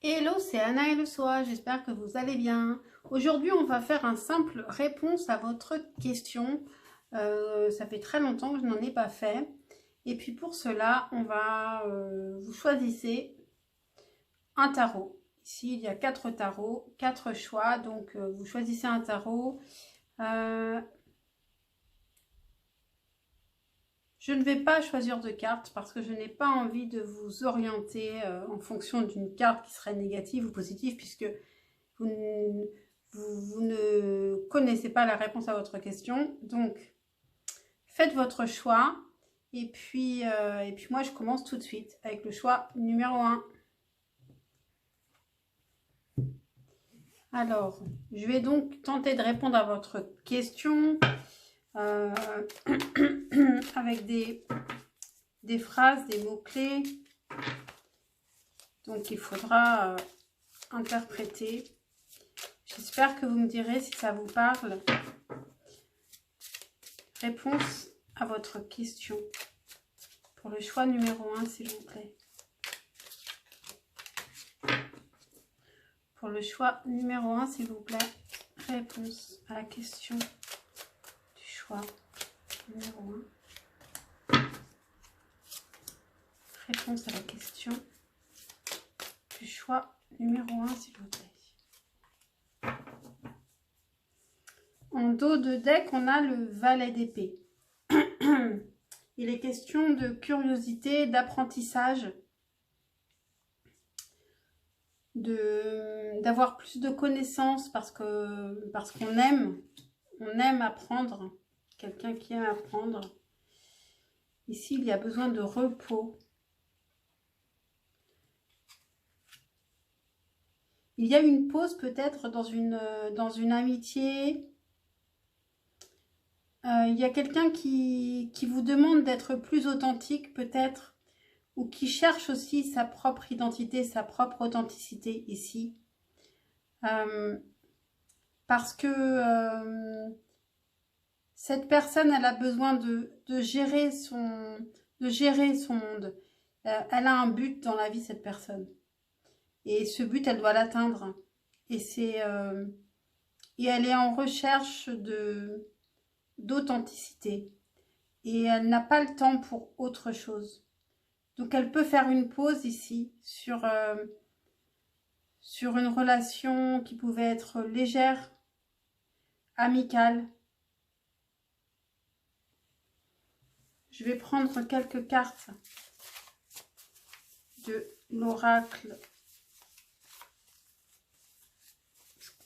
Hello, c'est Anna et le Soa, j'espère que vous allez bien. Aujourd'hui, on va faire un simple réponse à votre question. Ça fait très longtemps que je n'en ai pas fait. Et puis pour cela, vous choisissez un tarot. Ici, il y a 4 tarots, 4 choix. Donc, vous choisissez un tarot. Je ne vais pas choisir de carte parce que je n'ai pas envie de vous orienter en fonction d'une carte qui serait négative ou positive puisque vous ne connaissez pas la réponse à votre question. Donc, faites votre choix et puis moi, je commence tout de suite avec le choix numéro 1. Alors, je vais donc tenter de répondre à votre question avec des phrases, des mots-clés. Donc, il faudra interpréter. J'espère que vous me direz si ça vous parle. Réponse à votre question. Pour le choix numéro 1, s'il vous plaît. Pour le choix numéro 1, s'il vous plaît. Réponse à la question du choix numéro 1. Réponse à la question du choix numéro 1, s'il vous plaît. En dos de deck, on a le valet d'épée. Il est question de curiosité, d'apprentissage, d'avoir plus de connaissances parce qu'on aime apprendre. Quelqu'un qui aime apprendre. Ici, il y a besoin de repos. Il y a une pause peut-être dans une amitié. Il y a quelqu'un qui vous demande d'être plus authentique peut-être, ou qui cherche aussi sa propre identité, sa propre authenticité ici. Parce que cette personne, elle a besoin de gérer son monde. Elle a un but dans la vie, cette personne. Et ce but, elle doit l'atteindre. Et elle est en recherche d'authenticité. Et elle n'a pas le temps pour autre chose. Donc, elle peut faire une pause ici sur une relation qui pouvait être légère, amicale. Je vais prendre quelques cartes de l'oracle.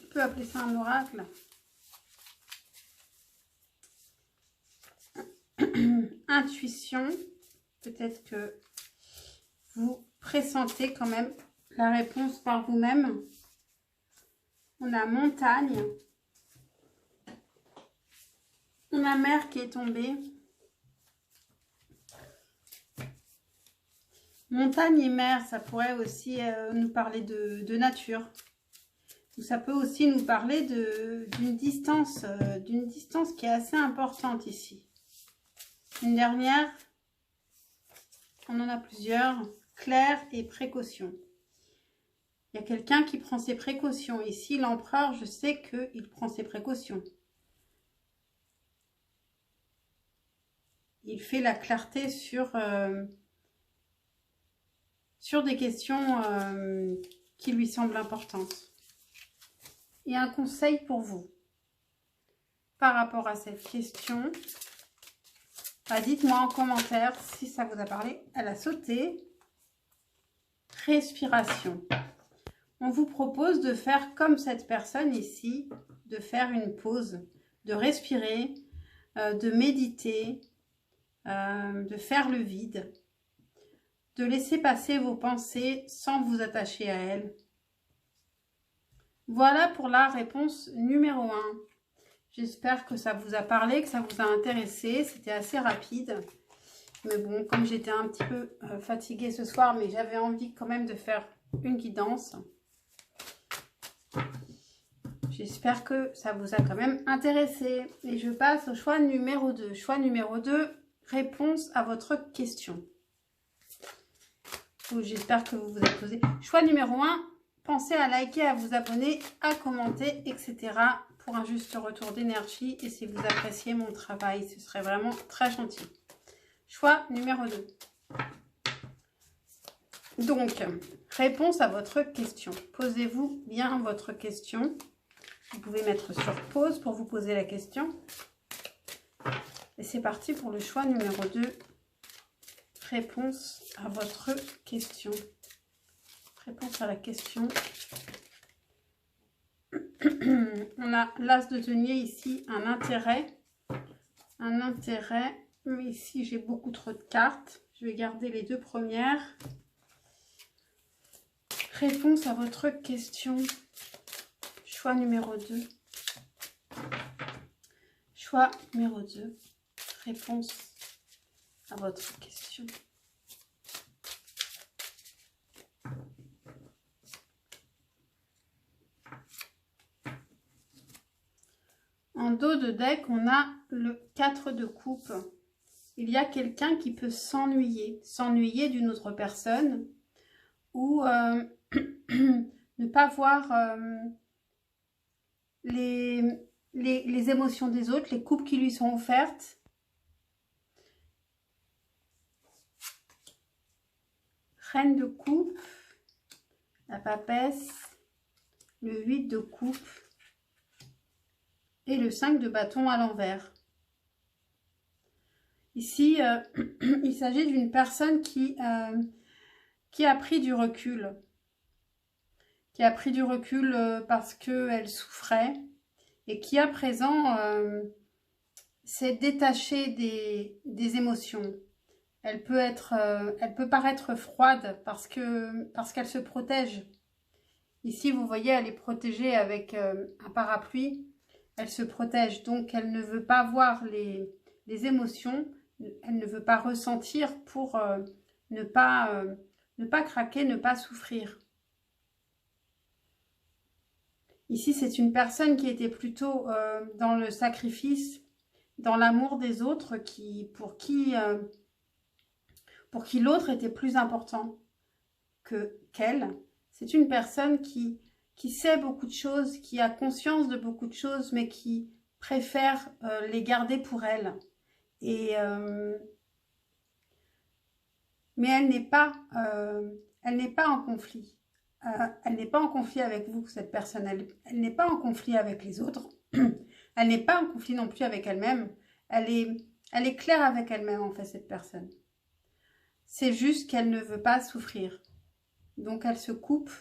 On peut appeler ça un oracle. Intuition. Peut-être que vous pressentez quand même la réponse par vous-même. On a montagne. On a mer qui est tombée. Montagne et mer, ça pourrait aussi nous parler de nature. Ou ça peut aussi nous parler d'une distance qui est assez importante ici. Une dernière, on en a plusieurs, clair et précaution. Il y a quelqu'un qui prend ses précautions. Ici, l'empereur, je sais qu'il prend ses précautions. Il fait la clarté sur des questions qui lui semblent importantes. Et un conseil pour vous par rapport à cette question. Dites-moi en commentaire si ça vous a parlé. Elle a sauté. Respiration. On vous propose de faire comme cette personne ici, de faire une pause, de respirer, de méditer, de faire le vide, de laisser passer vos pensées sans vous attacher à elles. Voilà pour la réponse numéro 1. J'espère que ça vous a parlé, que ça vous a intéressé. C'était assez rapide. Mais bon, comme j'étais un petit peu fatiguée ce soir, mais j'avais envie quand même de faire une guidance. J'espère que ça vous a quand même intéressé. Et je passe au choix numéro 2. Choix numéro 2, réponse à votre question. J'espère que vous vous êtes posé. Choix numéro 1, pensez à liker, à vous abonner, à commenter, etc. pour un juste retour d'énergie. Et si vous appréciez mon travail, ce serait vraiment très gentil. Choix numéro 2. Donc, réponse à votre question. Posez-vous bien votre question. Vous pouvez mettre sur pause pour vous poser la question. Et c'est parti pour le choix numéro 2. Réponse à votre question. Réponse à la question. On a l'as de denier ici, un intérêt. Un intérêt. Mais ici, j'ai beaucoup trop de cartes. Je vais garder les 2 premières. Réponse à votre question. Choix numéro 2. Choix numéro 2. Réponse à votre question. En dos de deck, on a le 4 de coupe. Il y a quelqu'un qui peut s'ennuyer d'une autre personne ou ne pas voir les émotions des autres, les coupes qui lui sont offertes. Reine de coupe, la papesse, le 8 de coupe et le 5 de bâton à l'envers. Ici, il s'agit d'une personne qui a pris du recul. Qui a pris du recul parce qu'elle souffrait et qui à présent s'est détachée des émotions. Elle peut paraître froide parce qu'elle se protège. Ici, vous voyez, elle est protégée avec un parapluie. Elle se protège, donc elle ne veut pas voir les émotions. Elle ne veut pas ressentir pour ne pas craquer, ne pas souffrir. Ici, c'est une personne qui était plutôt dans le sacrifice, dans l'amour des autres, pour qui l'autre était plus important qu'elle. C'est une personne qui sait beaucoup de choses, qui a conscience de beaucoup de choses, mais qui préfère les garder pour elle. Mais elle n'est pas en conflit. Elle n'est pas en conflit avec vous, cette personne. Elle n'est pas en conflit avec les autres. Elle n'est pas en conflit non plus avec elle-même. Elle est claire avec elle-même, en fait, cette personne. C'est juste qu'elle ne veut pas souffrir. Donc, elle se coupe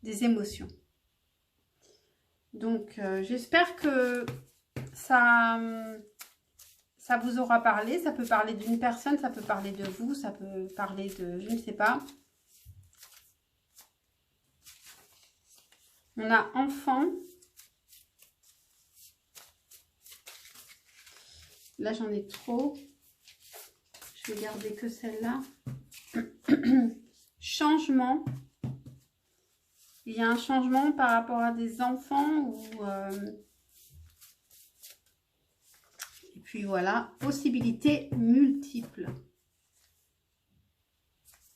des émotions. Donc, j'espère que ça vous aura parlé. Ça peut parler d'une personne, ça peut parler de vous, ça peut parler de... je ne sais pas. On a enfant. Là, j'en ai trop. Je vais garder que celle-là. Changement. Il y a un changement par rapport à des enfants ou... Et puis voilà, possibilités multiples.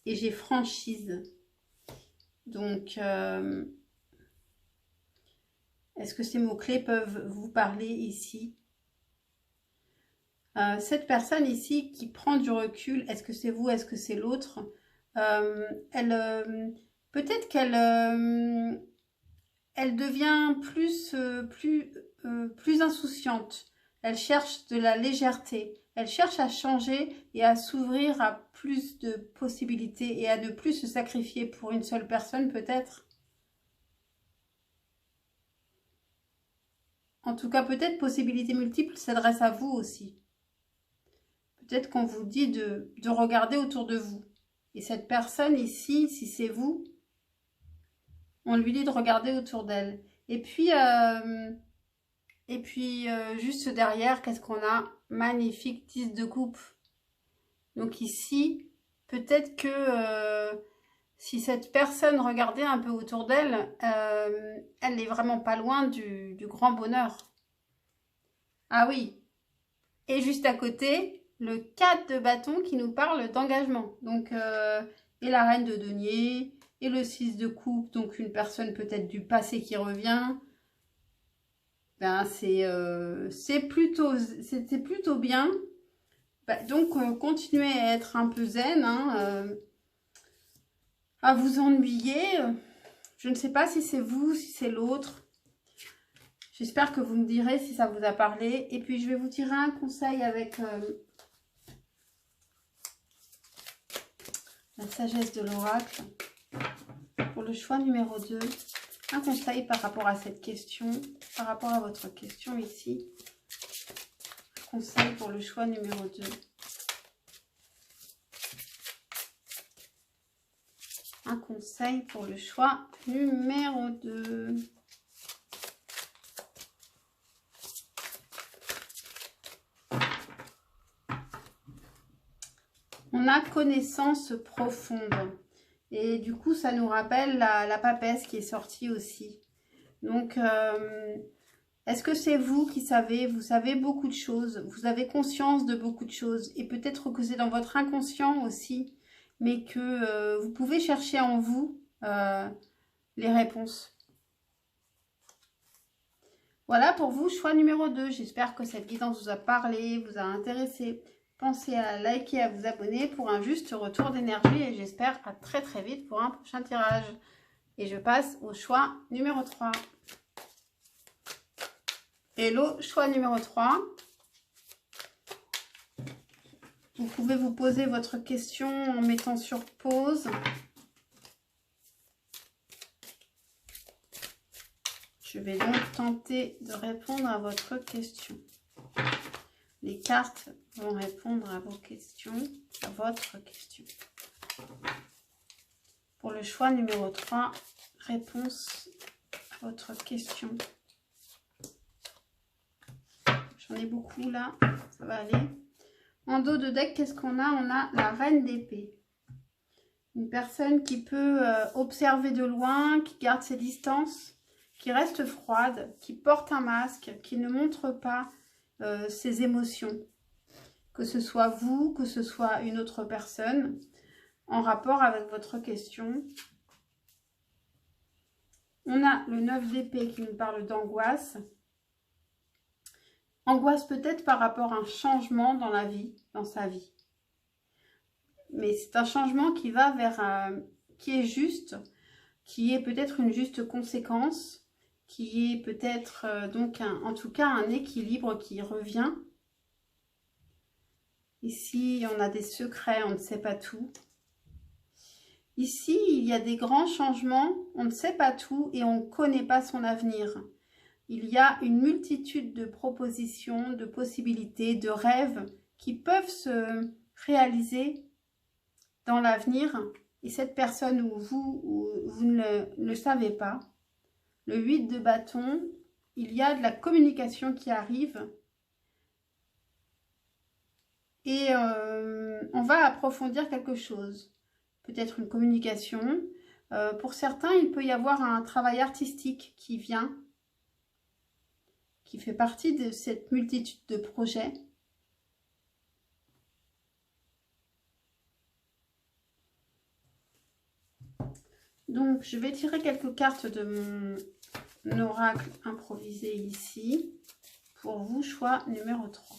Et j'ai franchise. Donc, est-ce que ces mots-clés peuvent vous parler ici? Cette personne ici qui prend du recul, est-ce que c'est vous, est-ce que c'est l'autre? Peut-être qu'elle elle devient plus insouciante. Elle cherche de la légèreté. Elle cherche à changer et à s'ouvrir à plus de possibilités et à ne plus se sacrifier pour une seule personne peut-être. En tout cas, peut-être possibilités multiples s'adresse à vous aussi. Peut-être qu'on vous dit de regarder autour de vous. Et cette personne ici, si c'est vous, on lui dit de regarder autour d'elle. Et puis juste derrière, qu'est-ce qu'on a? Magnifique 10 de coupe. Donc ici, peut-être que si cette personne regardait un peu autour d'elle, elle n'est vraiment pas loin du grand bonheur. Ah oui. Et juste à côté, le 4 de bâton qui nous parle d'engagement. Donc, et la reine de denier, et le 6 de coupe, donc une personne peut-être du passé qui revient. Ben, c'était plutôt bien. Ben, donc, continuez à être un peu zen, hein, à vous ennuyer. Je ne sais pas si c'est vous, si c'est l'autre. J'espère que vous me direz si ça vous a parlé. Et puis, je vais vous tirer un conseil avec la sagesse de l'oracle. Pour le choix numéro 2, un conseil par rapport à cette question, par rapport à votre question ici. Un conseil pour le choix numéro 2. Un conseil pour le choix numéro 2. On a connaissance profonde. Et du coup, ça nous rappelle la papesse qui est sortie aussi. Donc, est-ce que c'est vous qui savez? Vous savez beaucoup de choses. Vous avez conscience de beaucoup de choses. Et peut-être que c'est dans votre inconscient aussi. Mais que vous pouvez chercher en vous les réponses. Voilà pour vous, choix numéro 2. J'espère que cette guidance vous a parlé, vous a intéressé. Pensez à liker, à vous abonner pour un juste retour d'énergie et j'espère à très très vite pour un prochain tirage. Et je passe au choix numéro 3. Hello, choix numéro 3. Vous pouvez vous poser votre question en mettant sur pause. Je vais donc tenter de répondre à votre question. Les cartes vont répondre à vos questions, à votre question. Pour le choix numéro 3, réponse à votre question. J'en ai beaucoup là, ça va aller. En dos de deck, qu'est-ce qu'on a? On a la reine d'épée. Une personne qui peut observer de loin, qui garde ses distances, qui reste froide, qui porte un masque, qui ne montre pas ses émotions. Que ce soit vous, que ce soit une autre personne, en rapport avec votre question. On a le 9 d'épée qui nous parle d'angoisse. Angoisse peut-être par rapport à un changement dans la vie, dans sa vie. Mais c'est un changement qui va vers, qui est juste, qui est peut-être une juste conséquence, qui est peut-être donc en tout cas un équilibre qui revient. Ici, on a des secrets, on ne sait pas tout. Ici, il y a des grands changements, on ne sait pas tout et on ne connaît pas son avenir. Il y a une multitude de propositions, de possibilités, de rêves qui peuvent se réaliser dans l'avenir. Et cette personne ou vous ne le savez pas. Le 8 de bâton, il y a de la communication qui arrive. Et on va approfondir quelque chose. Peut-être une communication. Pour certains, il peut y avoir un travail artistique qui vient, qui fait partie de cette multitude de projets. Donc, je vais tirer quelques cartes de mon oracle improvisé ici. Pour vous, choix numéro 3.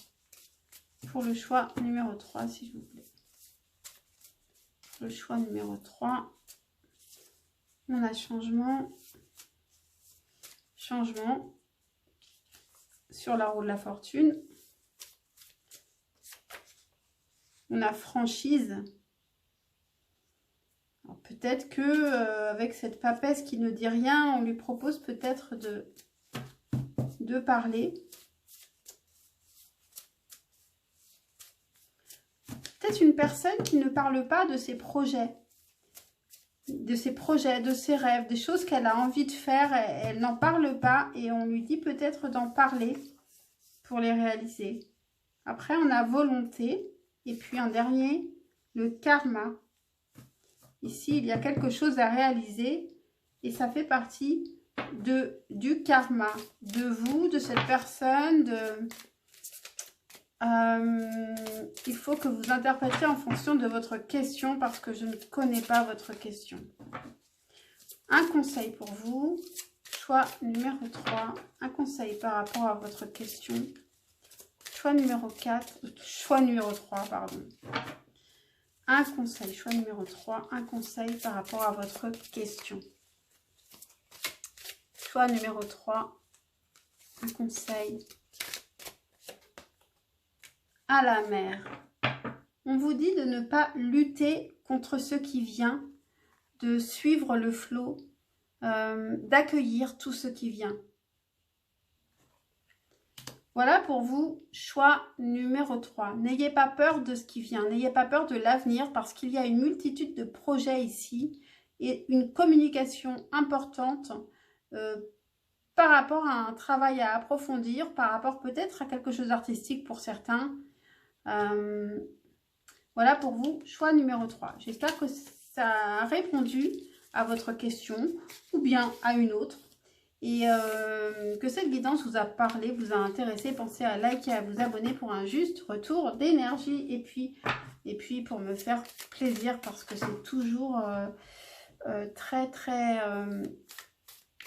Pour le choix numéro 3, s'il vous plaît. Le choix numéro 3. On a changement. Changement. Sur la roue de la fortune. On a franchise. Peut-être que avec cette papesse qui ne dit rien, on lui propose peut-être de parler. Peut-être une personne qui ne parle pas de ses projets, de ses rêves, des choses qu'elle a envie de faire. Elle n'en parle pas et on lui dit peut-être d'en parler pour les réaliser. Après, on a volonté et puis en dernier, le karma. Ici, il y a quelque chose à réaliser et ça fait partie du karma, de vous, de cette personne. Il faut que vous interprétiez en fonction de votre question parce que je ne connais pas votre question. Un conseil pour vous. Choix numéro 3. Un conseil par rapport à votre question. Choix numéro 4. Choix numéro 3, pardon. Un conseil. Choix numéro 3. Un conseil par rapport à votre question. Choix numéro 3. Un conseil. À la mer. On vous dit de ne pas lutter contre ce qui vient, de suivre le flot, d'accueillir tout ce qui vient. Voilà pour vous, choix numéro 3. N'ayez pas peur de ce qui vient, n'ayez pas peur de l'avenir parce qu'il y a une multitude de projets ici et une communication importante par rapport à un travail à approfondir, par rapport peut-être à quelque chose d'artistique pour certains. Voilà pour vous, choix numéro 3. J'espère que ça a répondu à votre question ou bien à une autre. Et que cette guidance vous a parlé, vous a intéressé. Pensez à liker, à vous abonner pour un juste retour d'énergie. Et puis pour me faire plaisir parce que c'est toujours très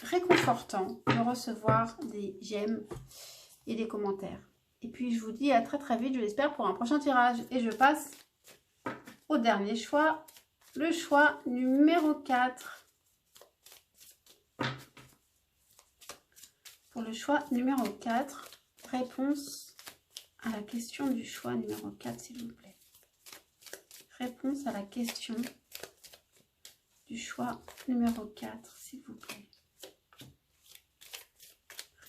réconfortant de recevoir des j'aime et des commentaires. Et puis je vous dis à très vite, je l'espère, pour un prochain tirage. Et je passe au dernier choix, le choix numéro 4. Pour le choix numéro 4, réponse à la question du choix numéro 4, s'il vous plaît. Réponse à la question du choix numéro 4, s'il vous plaît.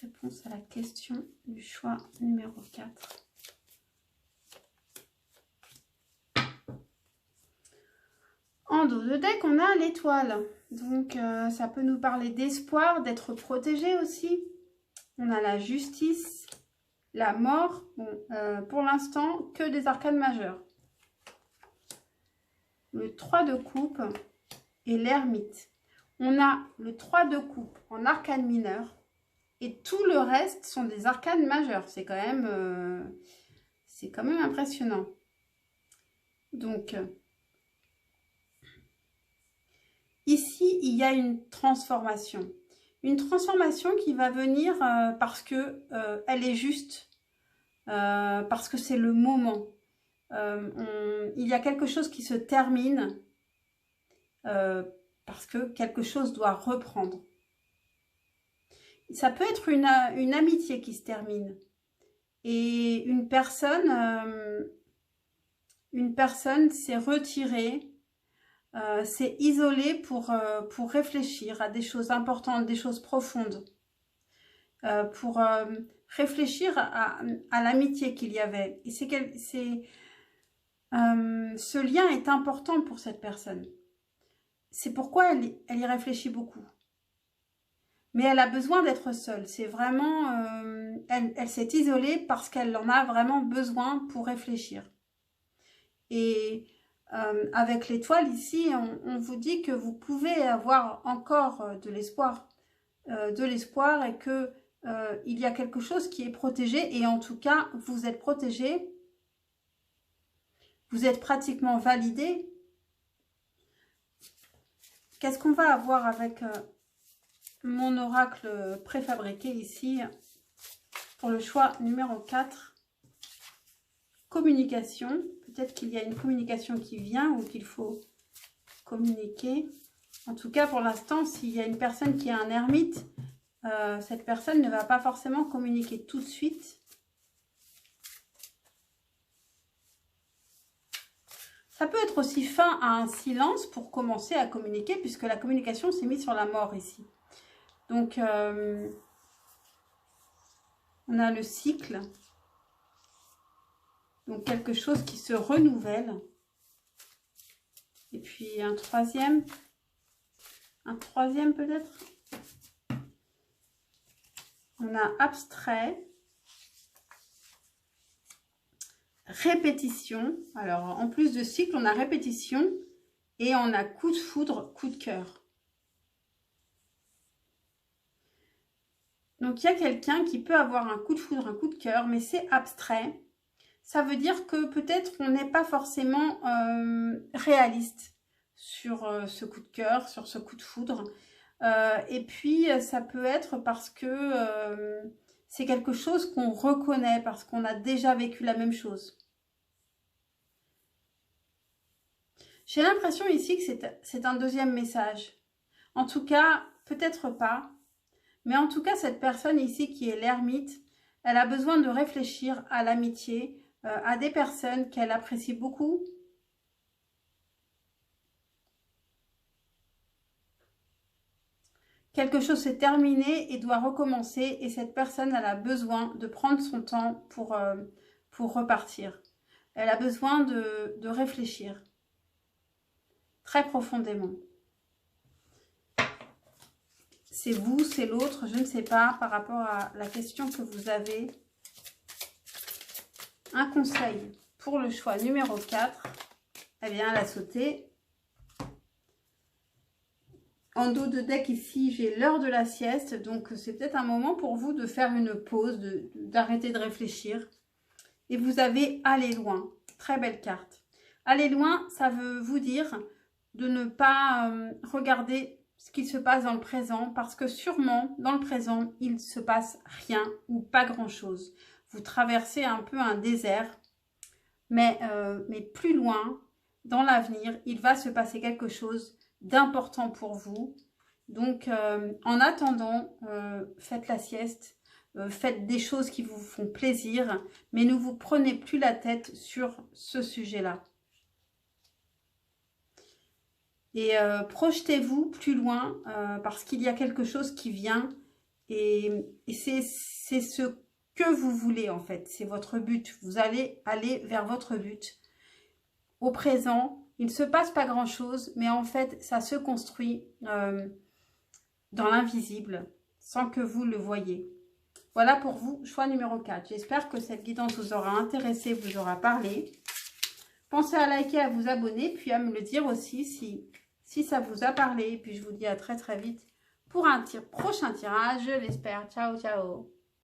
Réponse à la question du choix numéro 4. En dos de deck, on a l'étoile. Donc, ça peut nous parler d'espoir, d'être protégé aussi. On a la justice, la mort. Bon, pour l'instant, que des arcanes majeures. Le 3 de coupe et l'ermite. On a le 3 de coupe en arcane mineur. Et tout le reste sont des arcanes majeures. C'est quand même impressionnant. Donc, ici, il y a une transformation. Une transformation qui va venir parce que elle est juste, parce que c'est le moment. Il y a quelque chose qui se termine parce que quelque chose doit reprendre. Ça peut être une amitié qui se termine et une personne s'est retirée, s'est isolée pour réfléchir à des choses importantes, des choses profondes, pour réfléchir à l'amitié qu'il y avait. Et ce lien est important pour cette personne. C'est pourquoi elle y réfléchit beaucoup. Mais elle a besoin d'être seule. C'est vraiment... elle s'est isolée parce qu'elle en a vraiment besoin pour réfléchir. Et avec l'étoile ici, on vous dit que vous pouvez avoir encore de l'espoir. Et que il y a quelque chose qui est protégé. Et en tout cas, vous êtes protégé. Vous êtes pratiquement validé. Qu'est-ce qu'on va avoir avec... mon oracle préfabriqué ici pour le choix numéro 4, communication. Peut-être qu'il y a une communication qui vient ou qu'il faut communiquer. En tout cas, pour l'instant, s'il y a une personne qui est un ermite, cette personne ne va pas forcément communiquer tout de suite. Ça peut être aussi fin à un silence pour commencer à communiquer puisque la communication s'est mise sur la mort ici. Donc, on a le cycle. Donc, quelque chose qui se renouvelle. Et puis, un troisième peut-être. On a abstrait. Répétition. Alors, en plus de cycle, on a répétition. Et on a coup de foudre, coup de cœur. Donc, il y a quelqu'un qui peut avoir un coup de foudre, un coup de cœur, mais c'est abstrait. Ça veut dire que peut-être on n'est pas forcément réaliste sur ce coup de cœur, sur ce coup de foudre. Et puis, ça peut être parce que c'est quelque chose qu'on reconnaît, parce qu'on a déjà vécu la même chose. J'ai l'impression ici que c'est un deuxième message. En tout cas, peut-être pas. Mais en tout cas, cette personne ici qui est l'ermite, elle a besoin de réfléchir à l'amitié, à des personnes qu'elle apprécie beaucoup. Quelque chose s'est terminé et doit recommencer et cette personne, elle a besoin de prendre son temps pour repartir. Elle a besoin de réfléchir très profondément. C'est vous, c'est l'autre, je ne sais pas, par rapport à la question que vous avez. Un conseil pour le choix numéro 4. Eh bien, elle a sauté. En dos de deck ici, j'ai l'heure de la sieste. Donc, c'est peut-être un moment pour vous de faire une pause, d'arrêter de réfléchir. Et vous avez aller loin. Très belle carte. Aller loin, ça veut vous dire de ne pas regarder ce qui se passe dans le présent, parce que sûrement, dans le présent, il ne se passe rien ou pas grand-chose. Vous traversez un peu un désert, mais plus loin, dans l'avenir, il va se passer quelque chose d'important pour vous. Donc, en attendant, faites la sieste, faites des choses qui vous font plaisir, mais ne vous prenez plus la tête sur ce sujet-là. Et projetez-vous plus loin parce qu'il y a quelque chose qui vient et c'est ce que vous voulez en fait. C'est votre but. Vous allez aller vers votre but. Au présent, il ne se passe pas grand-chose, mais en fait, ça se construit dans l'invisible sans que vous le voyez. Voilà pour vous, choix numéro 4. J'espère que cette guidance vous aura intéressé, vous aura parlé. Pensez à liker, à vous abonner, puis à me le dire aussi si ça vous a parlé. Et puis je vous dis à très très vite pour un prochain tirage, je l'espère. Ciao, ciao.